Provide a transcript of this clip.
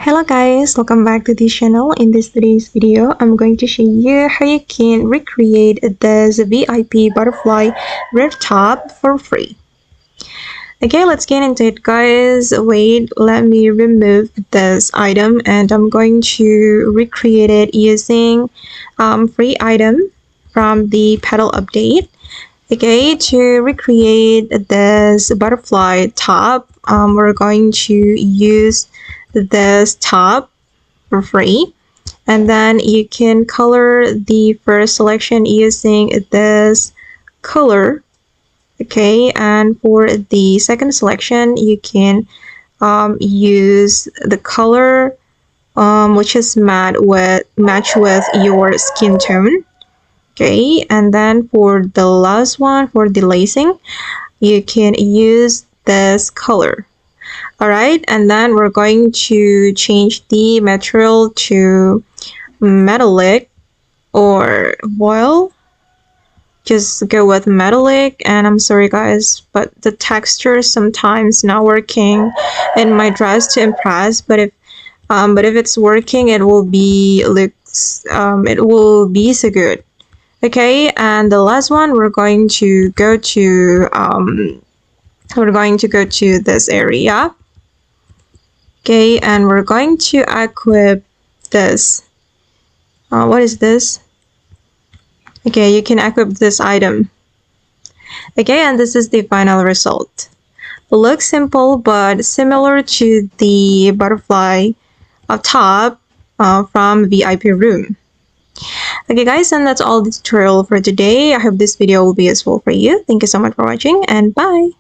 Hello guys, welcome back to this channel. In today's video, I'm going to show you how you can recreate this VIP butterfly rare top for free. Okay, let's get into it guys. Wait, let me remove this item and I'm going to recreate it using free item from the petal update. Okay, to recreate this butterfly top, we're going to use this top for free, and then you can color the first selection using this color. Okay, and for the second selection you can use the color which is match with your skin tone. Okay, and then for the last one, for the lacing, you can use this color. Alright, and then we're going to change the material to metallic or voile. Just go with metallic, and I'm sorry guys, but the texture is sometimes not working in my dress to impress, but if it's working, it will be so good. Okay, and the last one, we're going to go to this area. Okay, and we're going to equip this. What is this? Okay, you can equip this item. Okay, and this is the final result. It looks simple but similar to the butterfly top from VIP room. Okay guys, and that's all the tutorial for today. I hope this video will be useful for you. Thank you so much for watching, and bye!